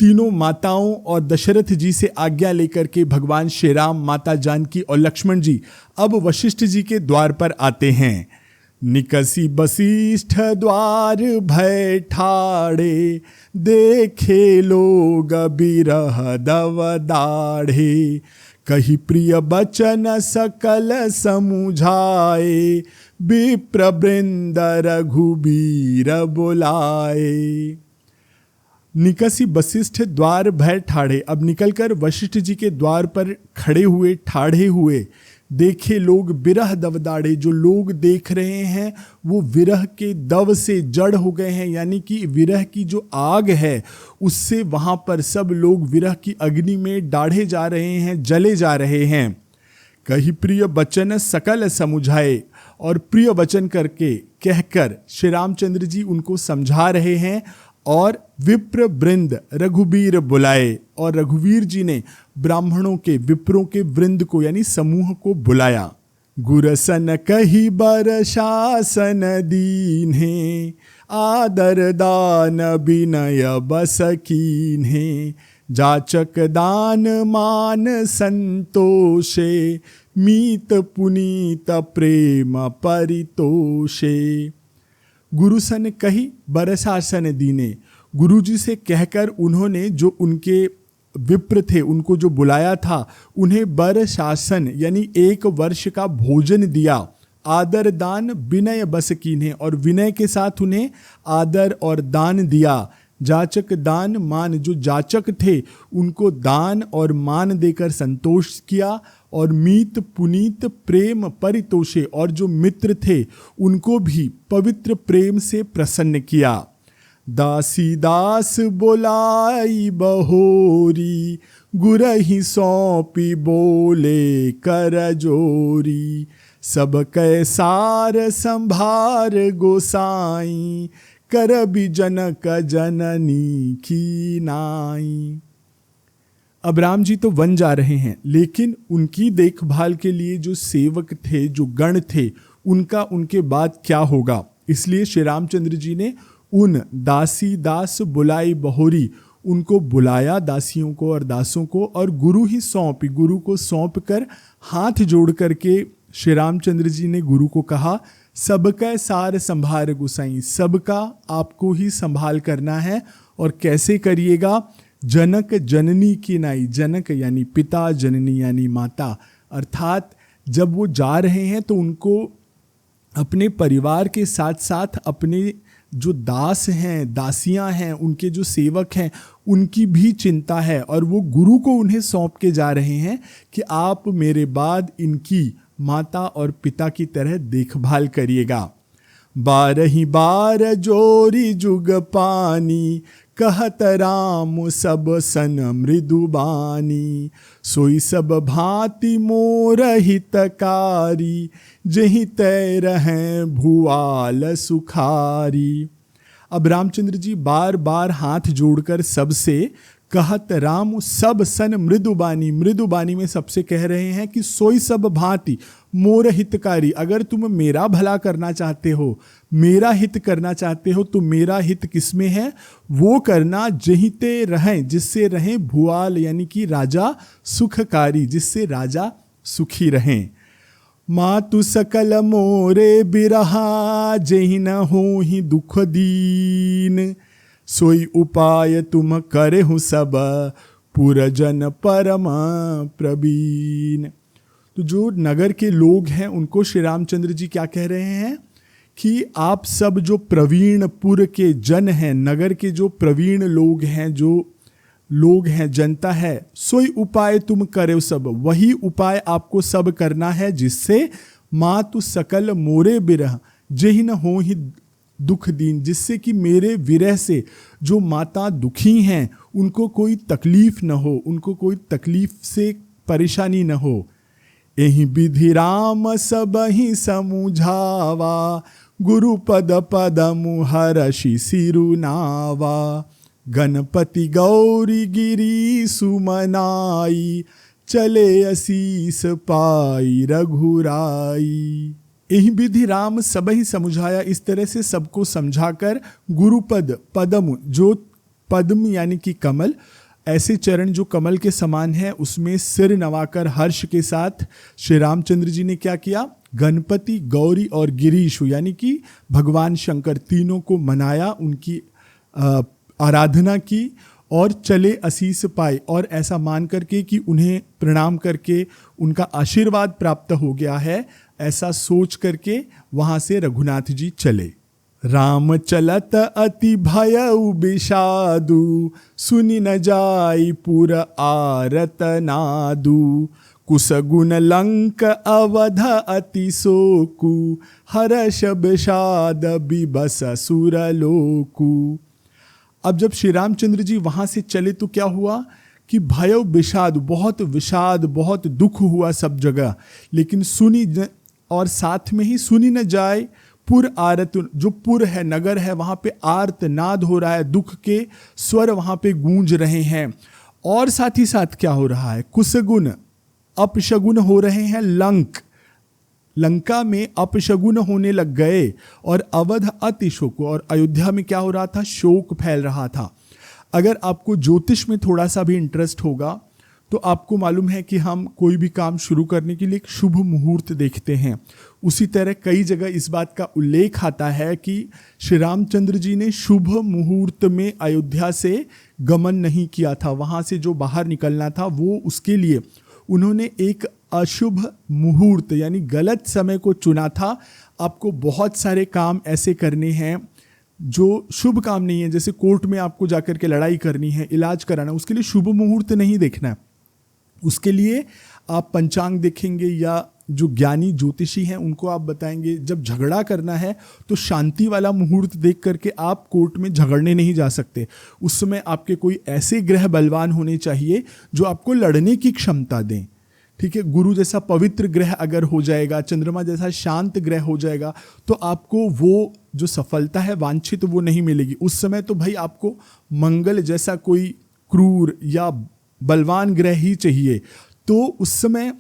तीनों माताओं और दशरथ जी से आज्ञा लेकर के भगवान श्री राम, माता जानकी और लक्ष्मण जी अब वशिष्ठ जी के द्वार पर आते हैं। निकसी वशिष्ठ द्वार भय ठाड़े, देखे लोग बिरह दव दाढ़े। कही प्रिय बचन सकल समुझाए, विप्र वृंद रघुबीर बुलाए। निकसी वशिष्ठ द्वार भय ठाड़े, अब निकलकर वशिष्ठ जी के द्वार पर खड़े हुए, ठाड़े हुए, देखे लोग बिरह दवदाड़े, जो लोग देख रहे हैं वो विरह के दव से जड़ हो गए हैं, यानी कि विरह की जो आग है उससे वहाँ पर सब लोग विरह की अग्नि में डाढ़े जा रहे हैं, जले जा रहे हैं। कही प्रिय वचन सकल समुझाए, और प्रिय वचन करके कहकर श्री रामचंद्र जी उनको समझा रहे हैं। और विप्र वृंद रघुबीर बुलाए, और रघुवीर जी ने ब्राह्मणों के, विप्रों के वृंद को यानी समूह को बुलाया। गुरसन कही बर शासन दीन्हे, आदर दान विनय बस कीन्हे। जाचक दान मान संतोषे, मीत पुनीत प्रेम परितोषे। गुरुसन कही बरसासन दीने, गुरुजी से कहकर उन्होंने जो उनके विप्र थे उनको जो बुलाया था उन्हें बर शासन यानी 1 वर्ष का भोजन दिया। आदर दान विनय बस कीन्हे, और विनय के साथ उन्हें आदर और दान दिया। जाचक दान मान, जो जाचक थे उनको दान और मान देकर संतोष किया। और मीत पुनीत प्रेम परितोषे, और जो मित्र थे उनको भी पवित्र प्रेम से प्रसन्न किया। दासी दास बोलाई बहोरी, गुरहि सौंपी बोले कर जोरी। सब कैसार संभार गोसाई, करबि जनक जननी की नाई। अब राम जी तो वन जा रहे हैं, लेकिन उनकी देखभाल के लिए जो सेवक थे, जो गण थे, उनका उनके बाद क्या होगा। इसलिए श्री रामचंद्र जी ने उन दासी दास बुलाई बहोरी, उनको बुलाया, दासियों को और दासों को, और गुरु ही सौंपी, गुरु को सौंप कर हाथ जोड़ करके श्री रामचंद्र जी ने गुरु को कहा, सबका सार संभार गुसाई, सबका आपको ही संभाल करना है। और कैसे करिएगा। जनक जननी की नाई, जनक यानी पिता, जननी यानी माता, अर्थात जब वो जा रहे हैं तो उनको अपने परिवार के साथ साथ अपने जो दास हैं, दासियां हैं, उनके जो सेवक हैं, उनकी भी चिंता है। और वो गुरु को उन्हें सौंप के जा रहे हैं कि आप मेरे बाद इनकी माता और पिता की तरह देखभाल करिएगा। 12 बार जोरी जुग पानी, कहत राम सब सन मृदुबानी। सोई सब भांति मोर हितकारी, जहि तै रहें भुआल सुखारी। अब रामचंद्र जी बार बार हाथ जोड़कर सबसे कहत राम सब सन मृदुबानी, मृदुबानी में सबसे कह रहे हैं कि सोई सब भांति मोर हितकारी। अगर तुम मेरा भला करना चाहते हो, मेरा हित करना चाहते हो, तो मेरा हित किसमें है, वो करना जहीं ते रहें, जिससे रहें भुआल यानी कि राजा, सुखकारी जिससे राजा सुखी रहें। मातु सकल मोरे बिरहा, जहि न होहि दुख दीन। सोई उपाय तुम करे हूँ सब, पुरजन परम प्रवीण। तो जो नगर के लोग हैं उनको श्री रामचंद्र जी क्या कह रहे हैं कि आप सब जो प्रवीण पुर के जन हैं, नगर के जो प्रवीण लोग हैं, जो लोग हैं, जनता है, सोई उपाय तुम करे सब, वही उपाय आपको सब करना है जिससे मातु सकल मोरे बिरह, जेहि न हो ही दुख दीन, जिससे कि मेरे विरह से जो माता दुखी हैं उनको कोई तकलीफ न हो, उनको कोई तकलीफ से परेशानी न हो। एहि विधि राम सबहि समुझावा, गुरु पद पद मुहर्षि सिरुनावा। गणपति गौरी गिरी सुमनाई, चले असीस पाई रघुराई। यही विधि राम सब ही समझाया, इस तरह से सबको समझाकर गुरुपद पदम जो पद्म यानी कि कमल, ऐसे चरण जो कमल के समान है, उसमें सिर नवाकर हर्ष के साथ श्री रामचंद्र जी ने क्या किया, गणपति, गौरी और गिरीश यानी कि भगवान शंकर तीनों को मनाया, उनकी आराधना की और चले असीस पाए, और ऐसा मान करके कि उन्हें प्रणाम करके उनका आशीर्वाद प्राप्त हो गया है, ऐसा सोच करके वहाँ से रघुनाथ जी चले। राम चलत अति भयउ विषादु, सुनि न जाई पुर आरत नादु, कुसगुन लंक अवध अति शोकु, हर्ष विषाद बिबस सुर लोकु। अब जब श्री रामचंद्र जी वहाँ से चले तो क्या हुआ कि भयउ विषाद, बहुत विषाद, बहुत दुख हुआ सब जगह, लेकिन सुनी और साथ में ही सुनी न जाए पुर आरत, जो पुर है, नगर है, वहाँ पे आर्तनाद हो रहा है, दुख के स्वर वहाँ पे गूंज रहे हैं। और साथ ही साथ क्या हो रहा है, कुसगुन, अपशगुन हो रहे हैं, लंका में अपशगुन होने लग गए, और अवध अति शोक, और अयोध्या में क्या हो रहा था, शोक फैल रहा था। अगर आपको ज्योतिष में थोड़ा सा भी इंटरेस्ट होगा तो आपको मालूम है कि हम कोई भी काम शुरू करने के लिए एक शुभ मुहूर्त देखते हैं। उसी तरह कई जगह इस बात का उल्लेख आता है कि श्री रामचंद्र जी ने शुभ मुहूर्त में अयोध्या से गमन नहीं किया था, वहाँ से जो बाहर निकलना था वो उसके लिए उन्होंने एक अशुभ मुहूर्त यानी गलत समय को चुना था। आपको बहुत सारे काम ऐसे करने हैं जो शुभ काम नहीं है, जैसे कोर्ट में आपको जाकर के लड़ाई करनी है, इलाज कराना, उसके लिए शुभ मुहूर्त नहीं देखना है। उसके लिए आप पंचांग देखेंगे या जो ज्ञानी ज्योतिषी हैं उनको आप बताएंगे। जब झगड़ा करना है तो शांति वाला मुहूर्त देख करके आप कोर्ट में झगड़ने नहीं जा सकते। उस समय आपके कोई ऐसे ग्रह बलवान होने चाहिए जो आपको लड़ने की क्षमता दें। ठीक है, गुरु जैसा पवित्र ग्रह अगर हो जाएगा, चंद्रमा जैसा शांत ग्रह हो जाएगा, तो आपको वो जो सफलता है वांछित वो नहीं मिलेगी। उस समय तो भाई आपको मंगल जैसा कोई क्रूर या बलवान ग्रह ही चाहिए। तो उस समय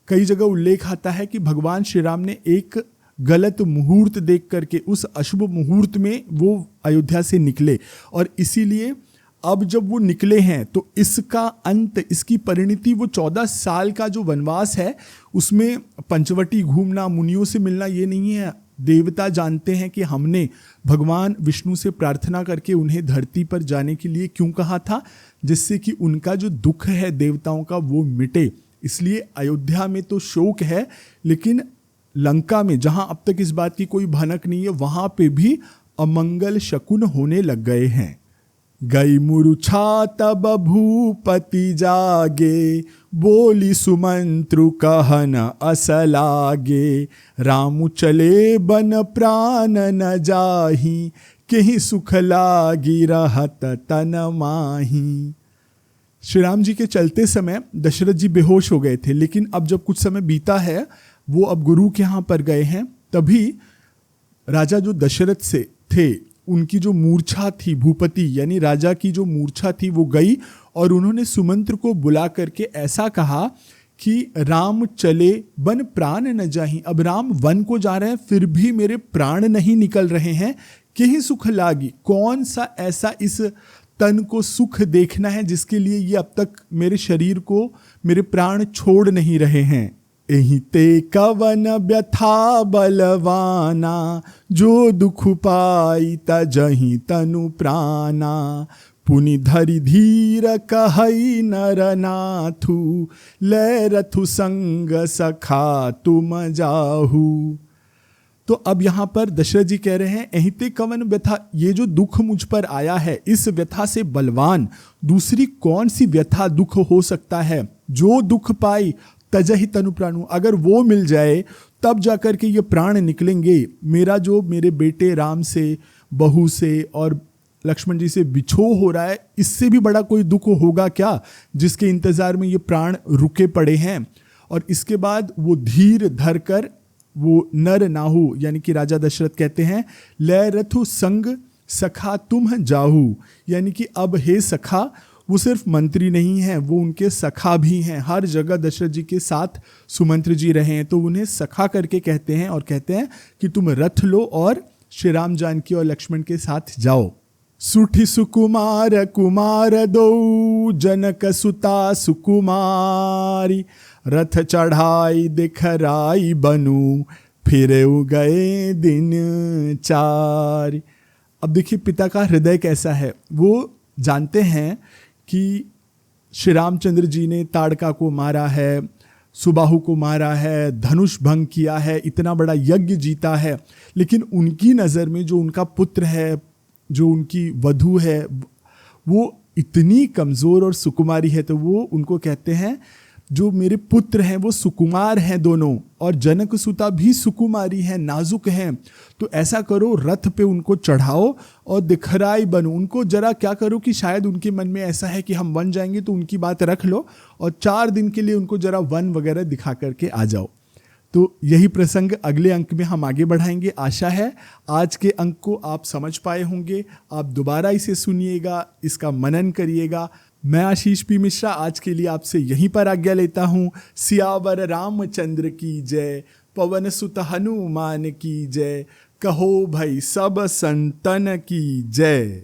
कई जगह उल्लेख आता है कि भगवान श्री राम ने एक गलत मुहूर्त देख करके उस अशुभ मुहूर्त में वो अयोध्या से निकले, और इसीलिए अब जब वो निकले हैं तो इसका अंत, इसकी परिणति वो 14 साल का जो वनवास है उसमें पंचवटी घूमना, मुनियों से मिलना, ये नहीं है। देवता जानते हैं कि हमने भगवान विष्णु से प्रार्थना करके उन्हें धरती पर जाने के लिए क्यों कहा था, जिससे कि उनका जो दुख है देवताओं का वो मिटे। इसलिए अयोध्या में तो शोक है, लेकिन लंका में जहां अब तक इस बात की कोई भनक नहीं है, वहां पे भी अमंगल शकुन होने लग गए हैं। गई मूर्छा तब भूपति जागे, बोली सुमंत्रु कहन असलागे, रामु चले बन प्राण न जाही, केहि सुख लागी रहत तन माही। श्री राम जी के चलते समय दशरथ जी बेहोश हो गए थे, लेकिन अब जब कुछ समय बीता है, वो अब गुरु के यहाँ पर गए हैं, तभी राजा जो दशरथ से थे उनकी जो मूर्छा थी, भूपति यानी राजा की जो मूर्छा थी वो गई, और उन्होंने सुमंत्र को बुला करके ऐसा कहा कि राम चले बन प्राण न जाही। अब राम वन को जा रहे हैं फिर भी मेरे प्राण नहीं निकल रहे हैं, केहि सुख लागी, कौन सा ऐसा इस तन को सुख देखना है जिसके लिए ये अब तक मेरे शरीर को, मेरे प्राण छोड़ नहीं रहे हैं। एहि ते कवन व्यथा बलवाना, जो दुख पाई तजहि तनु प्राणा, पुनि धरि धीर कहई नरनाथु, लै रथु संग सखा तुम जाहू। तो अब यहाँ पर दशरथ जी कह रहे हैं एहिते कवन व्यथा, ये जो दुख मुझ पर आया है, इस व्यथा से बलवान दूसरी कौन सी व्यथा दुख हो सकता है। जो दुख पाई तजहि तनु प्राणु, अगर वो मिल जाए तब जाकर के ये प्राण निकलेंगे। मेरा जो मेरे बेटे राम से, बहू से और लक्ष्मण जी से बिछो हो रहा है, इससे भी बड़ा कोई दुख होगा क्या, जिसके इंतजार में ये प्राण रुके पड़े हैं। और इसके बाद वो धीर धर कर वो नर नाहु यानी कि राजा दशरथ कहते हैं लै रथु संग सखा तुम जाहू, यानी कि अब हे सखा, वो सिर्फ मंत्री नहीं हैं, वो उनके सखा भी हैं। हर जगह दशरथ जी के साथ सुमंत्र जी रहे हैं, तो उन्हें सखा करके कहते हैं और कहते हैं कि तुम रथ लो और श्री राम जानकी और लक्ष्मण के साथ जाओ। सुठी सुकुमार कुमार दो, जनक सुता सुकुमारी, रथ चढ़ाई दिखराई बनू, फिर गए दिन चार। अब देखिए पिता का हृदय कैसा है। वो जानते हैं कि श्री रामचंद्र जी ने ताड़का को मारा है, सुबाहु को मारा है, धनुष भंग किया है, इतना बड़ा यज्ञ जीता है, लेकिन उनकी नज़र में जो उनका पुत्र है, जो उनकी वधू है, वो इतनी कमज़ोर और सुकुमारी है। तो वो उनको कहते हैं जो मेरे पुत्र हैं वो सुकुमार हैं दोनों, और जनक सुता भी सुकुमारी हैं, नाजुक हैं। तो ऐसा करो, रथ पे उनको चढ़ाओ और दिखराई बनो। उनको जरा क्या करो कि शायद उनके मन में ऐसा है कि हम वन जाएंगे, तो उनकी बात रख लो और 4 दिन के लिए उनको जरा वन वगैरह दिखा करके आ जाओ। तो यही प्रसंग अगले अंक में हम आगे बढ़ाएंगे। आशा है आज के अंक को आप समझ पाए होंगे। आप दोबारा इसे सुनिएगा, इसका मनन करिएगा। मैं आशीष पी मिश्रा आज के लिए आपसे यहीं पर आज्ञा लेता हूँ। सियावर रामचंद्र की जय, पवन सुत हनुमान की जय, कहो भाई सब संतन की जय।